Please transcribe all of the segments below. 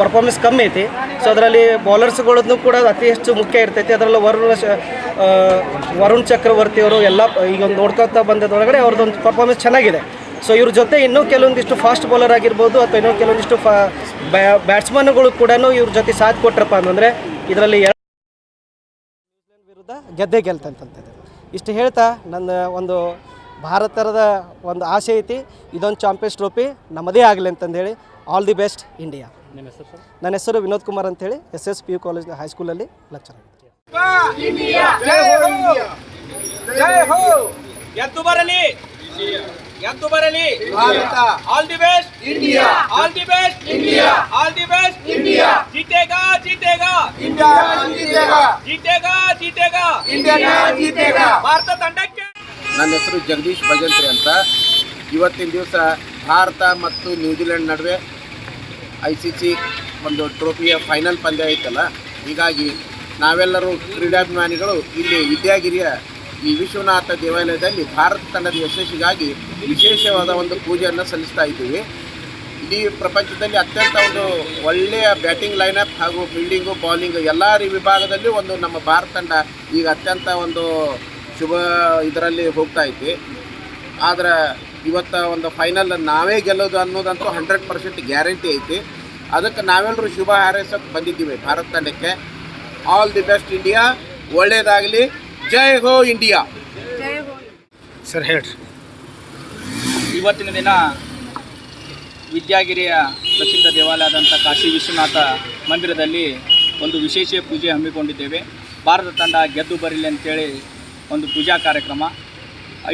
Performance ಕಮ್ಮಿ ಐತಿ. So ಅದರಲ್ಲಿ ಬೌಲರ್ಸ್ಗಳದ್ದು ಕೂಡ ಅತಿ ಹೆಚ್ಚು ಮುಖ್ಯ ಇರ್ತೈತಿ. ಅದರಲ್ಲೂ ವರುಣ್ ಚಕ್ರವರ್ತಿ ಅವರು ಎಲ್ಲ ಈಗ ಒಂದು ನೋಡ್ಕೊತಾ ಬಂದದೊಳಗಡೆ ಅವ್ರದ್ದೊಂದು ಪರ್ಫಾರ್ಮೆನ್ಸ್ ಚೆನ್ನಾಗಿದೆ. ಸೊ ಇವ್ರ ಜೊತೆ ಇನ್ನೂ ಕೆಲವೊಂದಿಷ್ಟು ಫಾಸ್ಟ್ ಬೌಲರ್ ಆಗಿರ್ಬೋದು ಅಥವಾ ಇನ್ನೂ ಕೆಲವೊಂದಿಷ್ಟು ಬ್ಯಾಟ್ಸ್ಮನ್ಗಳು ಕೂಡ ಇವ್ರ ಜೊತೆ ಸಾಥ್ ಕೊಟ್ರಪ್ಪ ಅಂತಂದರೆ ಇದರಲ್ಲಿ ನ್ಯೂಜಿಲೆಂಡ್ ವಿರುದ್ಧ ಗೆದ್ದೇ ಗೆಲ್ತಂತಂತಿದೆ. ಇಷ್ಟು ಹೇಳ್ತಾ ನನ್ನ ಒಂದು ಭಾರತದ ಒಂದು ಆಸೆ ಐತಿ, ಇದೊಂದು ಚಾಂಪಿಯನ್ಸ್ ಟ್ರೋಫಿ ನಮ್ಮದೇ ಆಗಲಿ ಅಂತಂದೇಳಿ. All the best India. ನನ್ನ ಹೆಸರು ವಿನೋದ್ ಕುಮಾರ್ ಅಂತೇಳಿ SSPU ಕಾಲೇಜ್ ಹೈಸ್ಕೂಲಲ್ಲಿ ಲೆಕ್ಚರ್ ಆಗಿದ್ದೆ. ಎದ್ದು ಬರಲಿ Bharat. All the best India. All the best India. All the best India. जीतेगा जीतेगा इंडिया. जीतेगा जीतेगा जीतेगा इंडिया. जीतेगा ಭಾರತ ತಂಡಕ್ಕೆ. ನನ್ನ ಹೆಸರು ಜಗದೀಶ್ ಭಜಂತ್ರಿ ಅಂತ. ಇವತ್ತಿನ ದಿವಸ ಭಾರತ ಮತ್ತು ನ್ಯೂಜಿಲೆಂಡ್ ನಡುವೆ ICC ಒಂದು ಟ್ರೋಫಿಯ ಫೈನಲ್ ಪಂದ್ಯ ಐತಲ್ಲ, ಹೀಗಾಗಿ ನಾವೆಲ್ಲರೂ ಕ್ರೀಡಾಭಿಮಾನಿಗಳು ಇಲ್ಲಿ ವಿದ್ಯಾಗಿರಿಯ ಈ ವಿಶ್ವನಾಥ ದೇವಾಲಯದಲ್ಲಿ ಭಾರತ ತಂಡದ ಯಶಸ್ಸಿಗಾಗಿ ವಿಶೇಷವಾದ ಒಂದು ಪೂಜೆಯನ್ನು ಸಲ್ಲಿಸ್ತಾ ಇದ್ದೀವಿ. ಇಡೀ ಪ್ರಪಂಚದಲ್ಲಿ ಅತ್ಯಂತ ಒಂದು ಒಳ್ಳೆಯ ಬ್ಯಾಟಿಂಗ್ ಲೈನಪ್ ಹಾಗೂ ಫೀಲ್ಡಿಂಗು ಬೌಲಿಂಗು ಎಲ್ಲ ವಿಭಾಗದಲ್ಲಿ ಒಂದು ನಮ್ಮ ಭಾರತ ತಂಡ ಈಗ ಅತ್ಯಂತ ಒಂದು ಶುಭ ಇದರಲ್ಲಿ ಹೋಗ್ತಾ ಐತಿ. ಆದರೆ ಇವತ್ತು ಒಂದು ಫೈನಲ್ ನಾವೇ ಗೆಲ್ಲೋದು ಅನ್ನೋದಂತೂ 100% ಗ್ಯಾರಂಟಿ ಐತಿ. ಅದಕ್ಕೆ ನಾವೆಲ್ಲರೂ ಶುಭ ಹಾರೈಸೋಕ್ಕೆ ಬಂದಿದ್ದೀವಿ ಭಾರತ ತಂಡಕ್ಕೆ. All the best India. ಒಳ್ಳೆಯದಾಗಲಿ. ಜೈ ಹೋ ಇಂಡಿಯಾ. ಸರ್ ಹೇಳ್ರಿ. ಇವತ್ತಿನ ದಿನ ವಿದ್ಯಾಗಿರಿಯ ಪ್ರಸಿದ್ಧ ದೇವಾಲಯದಂಥ ಕಾಶಿ ವಿಶ್ವನಾಥ ಮಂದಿರದಲ್ಲಿ ಒಂದು ವಿಶೇಷ ಪೂಜೆ ಹಮ್ಮಿಕೊಂಡಿದ್ದೇವೆ. ಭಾರತ ತಂಡ ಗೆದ್ದು ಬರಲಿ ಅಂತೇಳಿ ಒಂದು ಪೂಜಾ ಕಾರ್ಯಕ್ರಮ.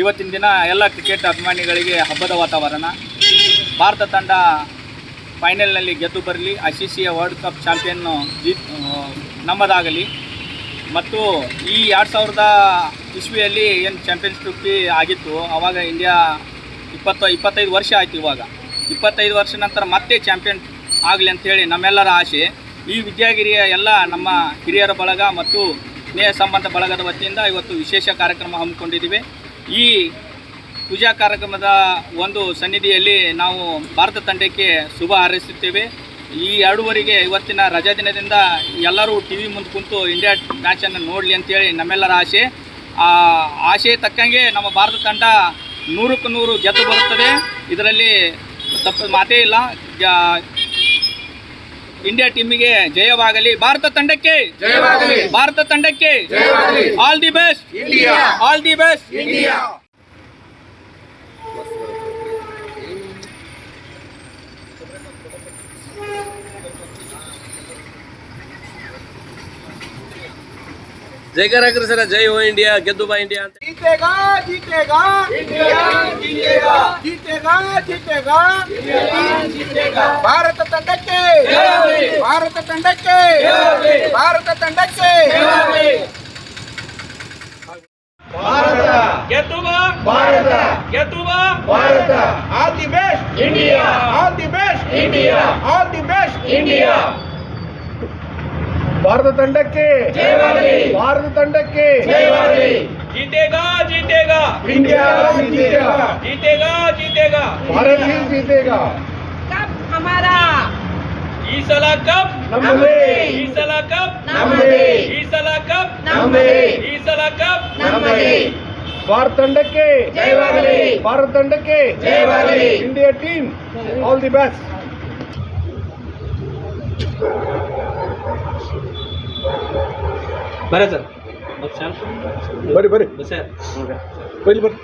ಇವತ್ತಿನ ದಿನ ಎಲ್ಲ ಕ್ರಿಕೆಟ್ ಅಭಿಮಾನಿಗಳಿಗೆ ಹಬ್ಬದ ವಾತಾವರಣ. ಭಾರತ ತಂಡ ಫೈನಲ್ನಲ್ಲಿ ಗೆದ್ದು ಬರಲಿ. ICC world cup ಚಾಂಪಿಯನ್ನು ನಮ್ಮದಾಗಲಿ. ಮತ್ತು ಈ 2000 ಇಸ್ವಿಯಲ್ಲಿ ಏನು ಚಾಂಪಿಯನ್ಸ್ ಟ್ರೋಫಿ ಆಗಿತ್ತು, ಆವಾಗ ಇಂಡಿಯಾ 25 ವರ್ಷ ಆಯಿತು. ಇವಾಗ 25 ವರ್ಷ ನಂತರ ಮತ್ತೆ ಚಾಂಪಿಯನ್ ಆಗಲಿ ಅಂಥೇಳಿ ನಮ್ಮೆಲ್ಲರ ಆಸೆ. ಈ ವಿದ್ಯಾಗಿರಿಯ ಎಲ್ಲ ನಮ್ಮ ಹಿರಿಯರ ಬಳಗ ಮತ್ತು ಸ್ನೇಹ ಸಂಬಂಧ ಬಳಗದ ವತಿಯಿಂದ ಇವತ್ತು ವಿಶೇಷ ಕಾರ್ಯಕ್ರಮ ಹಮ್ಮಿಕೊಂಡಿದ್ದೀವಿ. ಈ ಪೂಜಾ ಕಾರ್ಯಕ್ರಮದ ಒಂದು ಸನ್ನಿಧಿಯಲ್ಲಿ ನಾವು ಭಾರತ ತಂಡಕ್ಕೆ ಶುಭ ಹಾರೈಸುತ್ತೇವೆ. ಈ 2 ಇವತ್ತಿನ ರಜಾ ದಿನದಿಂದ ಎಲ್ಲರೂ TV ಮುಂದೆ ಕುಂತು ಇಂಡಿಯಾ ಮ್ಯಾಚನ್ನು ನೋಡಲಿ ಅಂತೇಳಿ ನಮ್ಮೆಲ್ಲರ ಆಸೆ. ಆ ಆಸೆ ತಕ್ಕಂಗೆ ನಮ್ಮ ಭಾರತ ತಂಡ 100ಕ್ಕೆ 100 ಗೆದ್ದು ಬರುತ್ತದೆ. ಇದರಲ್ಲಿ ತಪ್ಪು ಮಾತೇ ಇಲ್ಲ. ಇಂಡಿಯಾ ಟೀಮಿಗೆ ಜಯವಾಗಲಿ. ಭಾರತ ತಂಡಕ್ಕೆ ಜಯವಾಗಲಿ. ಭಾರತ ತಂಡಕ್ಕೆ ಜಯವಾಗಲಿ. All the best India. All the best India. ಜೈಕಾರ ಹಾಕ್ರಿ ಸರ್. ಜೈ ಹೋ ಇಂಡಿಯಾ. ಗೆದ್ದು ಬಾ ಇಂಡಿಯಾ ಅಂತ. जीतेगा जीतेगा इंडिया. जीतेगा जीतेगा जीतेगा इंडिया. जीतेगा ಭಾರತ ತಂಡಕ್ಕೆ ಭಾರತ ತಂಡಕ್ಕೆ ಭಾರತ ತಂಡಕ್ಕೆ ಭಾರತ ಗೆದ್ದು ಬಾ ಭಾರತ ಗೆದ್ದು ಬಾ Bharat. All the best India. All the best India. All the best India. Bharat ತಂಡಕ್ಕೆ ಜಯವಾಗಲಿ. ಭಾರತ ತಂಡಕ್ಕೆ ಜಯವಾಗಲಿ. जीतेगा जीतेगा इंडिया. जीतेगा जीतेगा जीतेगा भारत ही जीतेगा. कप हमारा. ಈ ಸಲ ಕಪ್ ನಮ್ಮದೇ. ಈ ಸಲ ಕಪ್ ನಮ್ಮದೇ. ಈ ಸಲ ಕಪ್ ನಮ್ಮದೇ. ಈ ಸಲ ಕಪ್ ನಮ್ಮದೇ. ಭಾರತ ತಂಡಕ್ಕೆ ಜಯವಾಗಲಿ. ಭಾರತ ತಂಡಕ್ಕೆ ಜಯವಾಗಲಿ. India team all the best. ಬರ ಸರ್. ಬರ್ರಿ ಬರ್ರಿ ಸರ್. ಬರ್ರಿ ಬರ್ರಿ.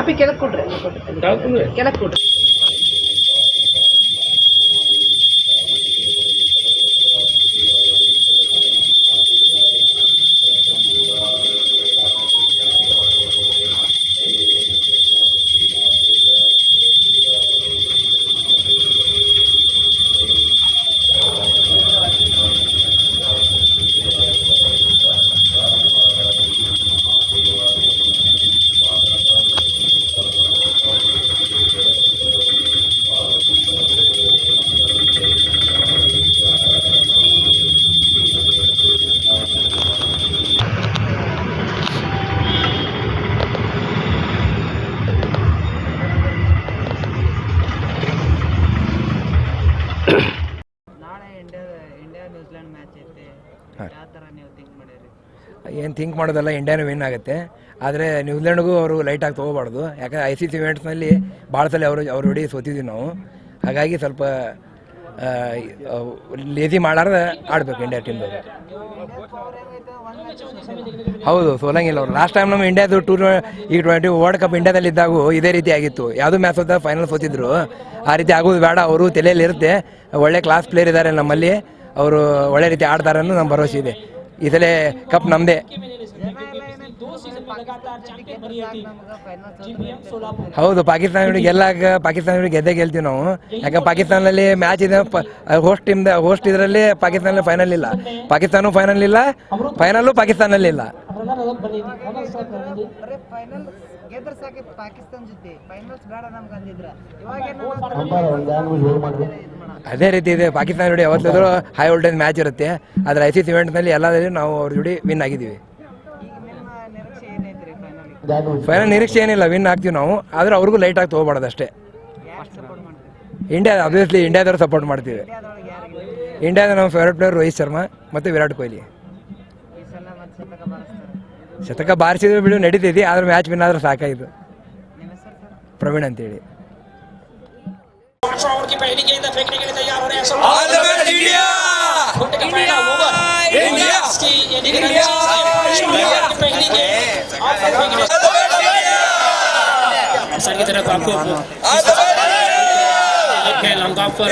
ಅಪ್ಪಿ ಕೆಳಗೆ ಕೊಡ್ರಿ. ಕೆಳಗೆ ಕೊಡ್ರಿ. ಏನು ಥಿಂಕ್ ಮಾಡೋದಲ್ಲ, ಇಂಡಿಯಾನು ವಿನ್ ಆಗುತ್ತೆ. ಆದರೆ ನ್ಯೂಜಿಲೆಂಡ್ಗೂ ಅವರು ಲೈಟಾಗಿ ತೊಗೋಬಾರ್ದು. ಯಾಕಂದರೆ ICC ಇವೆಂಟ್ಸ್ನಲ್ಲಿ ಭಾಳ ಸಲ ಅವ್ರ ಹೊಡಿ ಸೋತಿದ್ವಿ ನಾವು. ಹಾಗಾಗಿ ಸ್ವಲ್ಪ ಲೇಜಿ ಮಾಡಾರ್ದ ಆಡಬೇಕು ಇಂಡಿಯಾ ಟೀಮ್ದವರು. ಹೌದು, ಸೋಲಂಗಿಲ್ಲ ಅವರು. ಲಾಸ್ಟ್ ಟೈಮ್ ನಮ್ಮ ಇಂಡಿಯಾದು T20 ವರ್ಲ್ಡ್ ಕಪ್ ಇಂಡಿಯಾದಲ್ಲಿ ಇದ್ದಾಗೂ ಇದೇ ರೀತಿ ಆಗಿತ್ತು. ಯಾವುದೂ ಮ್ಯಾಚ್ ಸೋತ ಫೈನಲ್ ಸೋತಿದ್ರು. ಆ ರೀತಿ ಆಗೋದು ಬೇಡ. ಅವರು ತಲೆಯಲ್ಲಿ ಇರುತ್ತೆ, ಒಳ್ಳೆ ಕ್ಲಾಸ್ ಪ್ಲೇಯರ್ ಇದ್ದಾರೆ ನಮ್ಮಲ್ಲಿ, ಅವರು ಒಳ್ಳೆ ರೀತಿ ಆಡ್ತಾರೆ ಅನ್ನೋ ನಮ್ಮ ಭರವಸೆ ಇದೆ. ಈ ಸಲ ಕಪ್ ನಮ್ಮದೇ. ಹೌದು, ಪಾಕಿಸ್ತಾನ ಗೆದ್ದೇ ಗೆಲ್ತೀವಿ ನಾವು. ಯಾಕಂದ್ರೆ ಪಾಕಿಸ್ತಾನದಲ್ಲಿ ಮ್ಯಾಚ್ ಇದೆ, ಹೋಸ್ಟ್ ಇದರಲ್ಲಿ ಪಾಕಿಸ್ತಾನ ಫೈನಲ್ ಇಲ್ಲ, ಪಾಕಿಸ್ತಾನ ಫೈನಲ್ ಇಲ್ಲ, ಫೈನಲ್ಲು ಪಾಕಿಸ್ತಾನಲ್ಲಿ ಇಲ್ಲ. ಅದೇ ರೀತಿ ಇದೆ. ಪಾಕಿಸ್ತಾನ ಜೋಡಿ ಯಾವತ್ತಿದ್ರು ಹೈ ವೋಲ್ಟೇಜ್ ಮ್ಯಾಚ್ ಇರುತ್ತೆ. ಆದರೆ ICC ಇವೆಂಟ್ನಲ್ಲಿ ಎಲ್ಲದರಲ್ಲಿ ನಾವು ಅವ್ರ ಜೋಡಿ ವಿನ್ ಆಗಿದ್ದೀವಿ. ಫೈನಲ್ ನಿರೀಕ್ಷೆ ಏನಿಲ್ಲ, ವಿನ್ ಆಗ್ತೀವಿ ನಾವು. ಆದರೆ ಅವ್ರಿಗೂ ಲೈಟಾಗಿ ತೊಗೋಬಾರ್ದು ಅಷ್ಟೇ. ಇಂಡಿಯಾ ಅಬ್ವಿಯಸ್ಲಿ ಇಂಡಿಯಾದವ್ರು ಸಪೋರ್ಟ್ ಮಾಡ್ತೀವಿ. ಇಂಡಿಯಾದ ನಮ್ಮ ಫೇವ್ರೇಟ್ ಪ್ಲೇಯರ್ ರೋಹಿತ್ ಶರ್ಮಾ ಮತ್ತು ವಿರಾಟ್ ಕೊಹ್ಲಿ. ಶತಕ ಬಾರಿಸಿದ್ರು ಬಿಡು ನಡೀತಿದ್ವಿ, ಆದ್ರೆ ಮ್ಯಾಚ್ ವಿನ್ ಆದ್ರೆ ಸಾಕಾಯಿತು. ಪ್ರವೀಣ್ ಅಂತೇಳಿ. की तरफ आपको लंका पर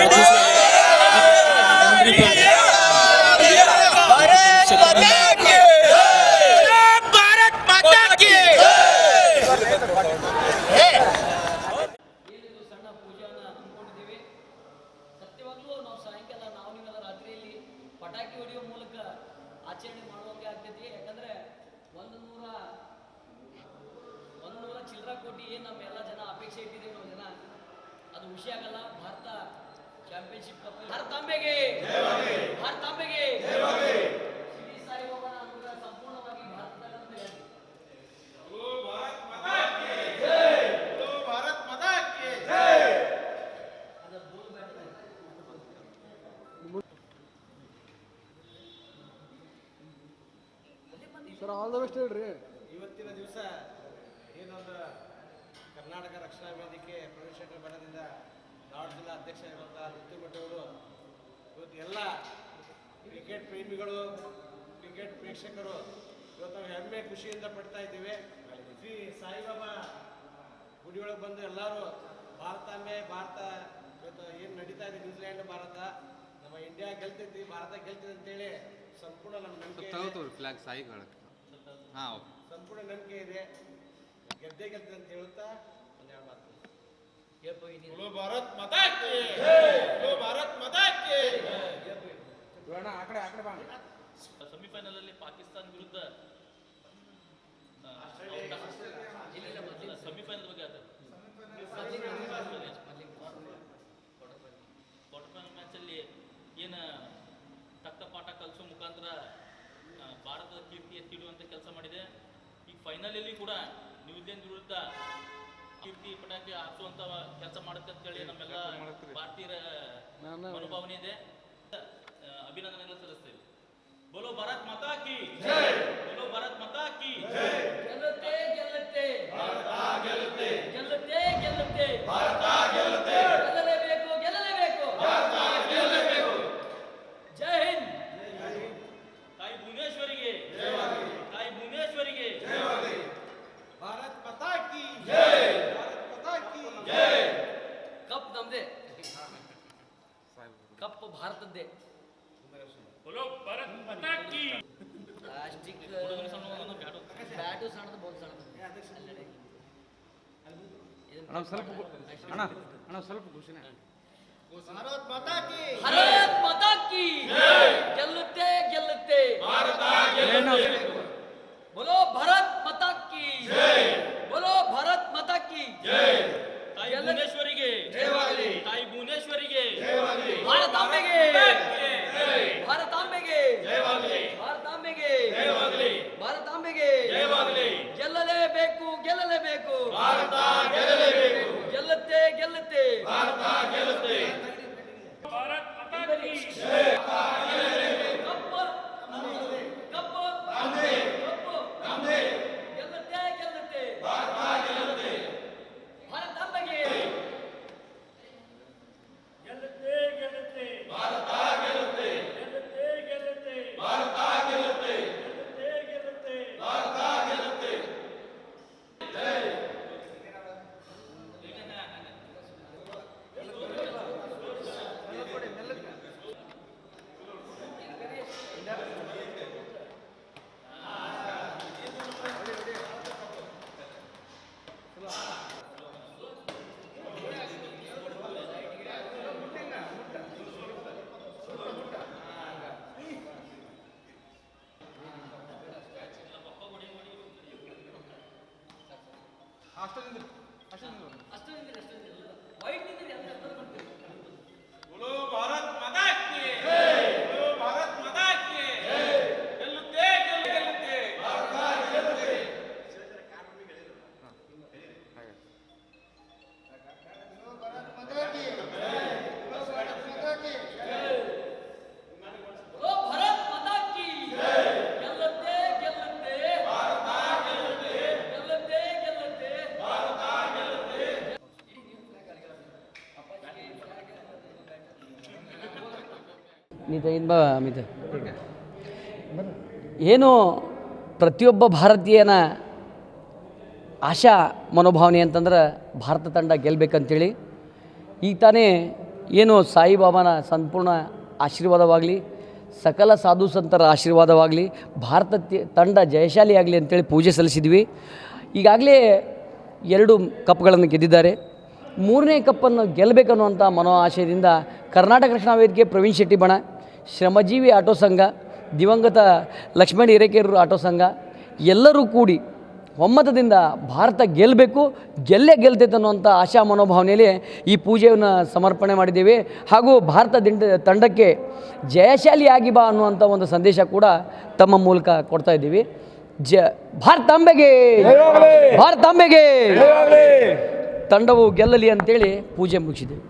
ಪಟಾಕಿ ಹೊಡೆಯುವ ಮೂಲಕ ಆಚರಣೆ ಮಾಡುವಂಗೆ ಆಗ್ತೈತಿ. ಯಾಕಂದ್ರೆ 100 ಚಿಲ್ಲರ ಕೋಟಿ ಏನು ನಮ್ಮ ಎಲ್ಲ ಜನ ಅಪೇಕ್ಷೆ ಇಟ್ಟಿದ್ದೀವಿ ನಾವು ಜನ, ಅದು ಖುಷಿ ಆಗಲ್ಲ. ಭಾರತ ಚಾಂಪಿಯನ್ಶಿಪ್ ಕಪ್ ಭಾರತಾಂಬೆಗೆ ಶ್ರೀ ಸಾಯಿಬಾಬಾನ ಅನುಗ್ರಹ ಸಂಪೂರ್ಣವಾಗಿ ಭಾರತದ ಸರ್ ಆಲ್ ದ ಬೆಸ್ಟ್ ಹೇಳ್ರಿ. ಇವತ್ತಿನ ದಿವಸ ಏನೊಂದು ಕರ್ನಾಟಕ ರಕ್ಷಣಾ ವೇದಿಕೆ ಪ್ರವೇಶ ಬಣದಿಂದ ಧಾರವಾಡ ಜಿಲ್ಲಾ ಅಧ್ಯಕ್ಷರಾಗಿರುವಂತಹ ಋತುಮಠ ಅವರು ಇವತ್ತು ಎಲ್ಲ ಕ್ರಿಕೆಟ್ ಪ್ರೇಮಿಗಳು, ಕ್ರಿಕೆಟ್ ಪ್ರೇಕ್ಷಕರು ಇವತ್ತು ನಾವು ಹೆಮ್ಮೆ ಖುಷಿಯಿಂದ ಪಡ್ತಾ ಇದ್ದೀವಿ. ಶ್ರೀ ಸಾಯಿಬಾಬಾ ಗುಡಿಯೊಳಗೆ ಬಂದು ಎಲ್ಲರೂ ಭಾರತಾಂಬೆ, ಭಾರತ ಇವತ್ತು ಏನು ನಡೀತಾ ಇದೆ ನ್ಯೂಜಿಲ್ಯಾಂಡ್ ಭಾರತ, ನಮ್ಮ ಇಂಡಿಯಾ ಗೆಲ್ತೈತಿ, ಭಾರತ ಗೆಲ್ತೈತಿ ಅಂತೇಳಿ ಸಂಪೂರ್ಣ ನಮ್ಮ ನಂಬಿಕೆ ಸಂಪೂರ್ಣ ನಂಬಿಕೆ ಇದೆ. ಗೆದ್ದೇ ಗೆಲ್ತದೆ ಅಂತ ಹೇಳುತ್ತಾ ಒಂದೆರಡು ಮಾತು ಭಾರತ್ ಮಾತಾ ಕಿ ಭಾರತ್ ಮಾತಾ ಕಿ. ಸೆಮಿಫೈನಲ್ ಅಲ್ಲಿ ಪಾಕಿಸ್ತಾನ ವಿರುದ್ಧ ಸೆಮಿಫೈನಲ್ ಬಗ್ಗೆ ಕ್ವಾರ್ಟರ್ ಫೈನಲ್ ಮ್ಯಾಚ್ ಅಲ್ಲಿ ಏನು ತಕ್ಕ ಪಾಠ ಕಲಿಸೋ ಮುಖಾಂತರ ಭಾರತದ ಕೀರ್ತಿ ಎತ್ತಿಡುವಂಥ ಕೆಲಸ ಮಾಡಿದೆ. ಈಗ ಫೈನಲಲ್ಲಿ ಕೂಡ ನ್ಯೂಜಿಲೆಂಡ್ ವಿರುದ್ಧ ಕೀರ್ತಿ ಪಟಾಕಿ ಹಾರಿಸುವಂಥ ಕೆಲಸ ಮಾಡುತ್ತೆ ಅಂತೇಳಿ ನಮ್ಮೆಲ್ಲ ಭಾರತೀಯರ ಮನೋಭಾವನೆ ಇದೆ. ಅಭಿನಂದನೆಗಳು ಸಲ್ಲಿಸ್ತೇವೆ. ಬೋಲೋ ಭಾರತ್ ಮಾತಾ ಕಿ ಜೈ, ಬೋಲೋ ಭಾರತ್ ಮಾತಾ ಕಿ ಜೈ. ಗೆಲ್ಲುತ್ತೆ ಗೆಲ್ಲುತ್ತೆ ಭಾರತ, ಗೆಲ್ಲುತ್ತೆ ಗೆಲ್ಲುತ್ತೆ ಗೆಲ್ಲುತ್ತೆ ಭಾರತ, ಗೆಲ್ಲುತ್ತೆ ಗೆಲ್ಲಲೇಬೇಕು ಗೆಲ್ಲಲೇಬೇಕು ಭಾರತ, ಗೆಲ್ಲಲೇಬೇಕು. ಜೈ ಹಿಂದ್. ತಾಯಿ ಭುವನೇಶ್ವರಿಗೆ ಜಯವಾಗಲಿ, ತಾಯಿ ಭುವನೇಶ್ವರಿಗೆ ಜಯವಾಗಲಿ. ಭಾರತ್ ಮಾತಾ ಕಿ ಜೈ, ಭಾರತ್ ಮಾತಾ ಕಿ ಜೈ. ಕಪ್ ನಮ್ದೇ, ಕಪ್ ಭಾರತದ್ದೇ. बोलो भारत माता की. ಪ್ಲಾಸ್ಟಿಕ್ ಬ್ಯಾಟು ಸಣ್ಣದು, ಬೋಲ್ ಸಣ್ಣದು. ಸ್ವಲ್ಪ ಘೋಷಣೆ. ಭಾರತ್ ಮಾತಾ ಕಿ, ಭಾರತ್ ಮಾತಾ ಕಿ ಗೆಲ್ಲುತ್ತೆ ಗೆಲ್ಲುತ್ತೆ ಭಾರತ ಗೆಲ್ಲುತ್ತೆ. ಬೋಲೋ ಭಾರತ್ ಮಾತಾ ಕಿ ಜೈ, ಬೋಲೋ ಭಾರತ್ ಮಾತಾ ಕಿ ಜೈ. ತಾಯಿ ಭುವನೇಶ್ವರಿಗೆ ಜಯವಾಗಲಿ, ತಾಯಿ ಭುವನೇಶ್ವರಿಗೆ ಜಯವಾಗಲಿ. ಭಾರತಾಂಬೆಗೆ ಭಾರತಾಂಬೆಗೆ ಜಯವಾಗಲಿ, ಭಾರತಾಂಬೆಗೆ ಜಯವಾಗಲಿ, ಭಾರತಾಂಬೆಗೆ ಜಯವಾಗಲಿ. ಗೆಲ್ಲಲೇಬೇಕು ಗೆಲ್ಲಲೇಬೇಕು ಭಾರತ ಗೆಲ್ಲಲೇಬೇಕು. ಗೆಲ್ಲುತ್ತೆ ಗೆಲ್ಲುತ್ತೆ ಭಾರತ ಗೆಲ್ಲುತ್ತೆ. ಭಾರತ್ ಮಾತಾ ಕಿ ಜೈ. ಕಪ್ बोलो भारत माता की बोलो भारत माता की ಗೆಲ್ಲುತ್ತೆ ಗೆಲ್ಲುತ್ತೆ ಭಾರತ ಗೆಲ್ಲುತ್ತೆ ಏನು ಪ್ರತಿಯೊಬ್ಬ ಭಾರತೀಯನ ಆಶಾ ಮನೋಭಾವನೆ ಅಂತಂದ್ರೆ ಭಾರತ ತಂಡ ಗೆಲ್ಲಬೇಕಂತೇಳಿ ಈಗ ತಾನೇ ಏನು ಸಾಯಿಬಾಬಾನ ಸಂಪೂರ್ಣ ಆಶೀರ್ವಾದವಾಗಲಿ, ಸಕಲ ಸಾಧು ಸಂತರ ಆಶೀರ್ವಾದವಾಗಲಿ, ಭಾರತ ತಂಡ ಜಯಶಾಲಿಯಾಗಲಿ ಅಂತೇಳಿ ಪೂಜೆ ಸಲ್ಲಿಸಿದ್ವಿ. ಈಗಾಗಲೇ 2 ಕಪ್ಗಳನ್ನು ಗೆದ್ದಿದ್ದಾರೆ. 3ನೇ ಕಪ್ಪನ್ನು ಗೆಲ್ಲಬೇಕನ್ನುವಂಥ ಮನೋ ಆಶಯದಿಂದ ಕರ್ನಾಟಕ ರಕ್ಷಣಾ ವೇದಿಕೆ ಪ್ರವೀಣ್ ಶೆಟ್ಟಿ ಬಣ, ಶ್ರಮಜೀವಿ ಆಟೋ ಸಂಘ, ದಿವಂಗತ ಲಕ್ಷ್ಮಣ ಹಿರೇಕೆರೂರು ಆಟೋ ಸಂಘ ಎಲ್ಲರೂ ಕೂಡಿ ಒಮ್ಮತದಿಂದ ಭಾರತ ಗೆಲ್ಲಬೇಕು, ಗೆಲ್ತೈತೆ ಅನ್ನುವಂಥ ಆಶಾ ಮನೋಭಾವನೆಯಲ್ಲಿ ಈ ಪೂಜೆಯನ್ನು ಸಮರ್ಪಣೆ ಮಾಡಿದ್ದೇವೆ. ಹಾಗೂ ಭಾರತ ತಂಡಕ್ಕೆ ಜಯಶಾಲಿಯಾಗಿ ಬಾ ಅನ್ನುವಂಥ ಒಂದು ಸಂದೇಶ ಕೂಡ ತಮ್ಮ ಮೂಲಕ ಕೊಡ್ತಾ ಇದ್ದೀವಿ. ಭಾರತಾಂಬೆಗೆ, ಭಾರತಾಂಬೆಗೆ ತಂಡವು ಗೆಲ್ಲಲಿ ಅಂತೇಳಿ ಪೂಜೆ ಮುಗಿಸಿದ್ದೇವೆ.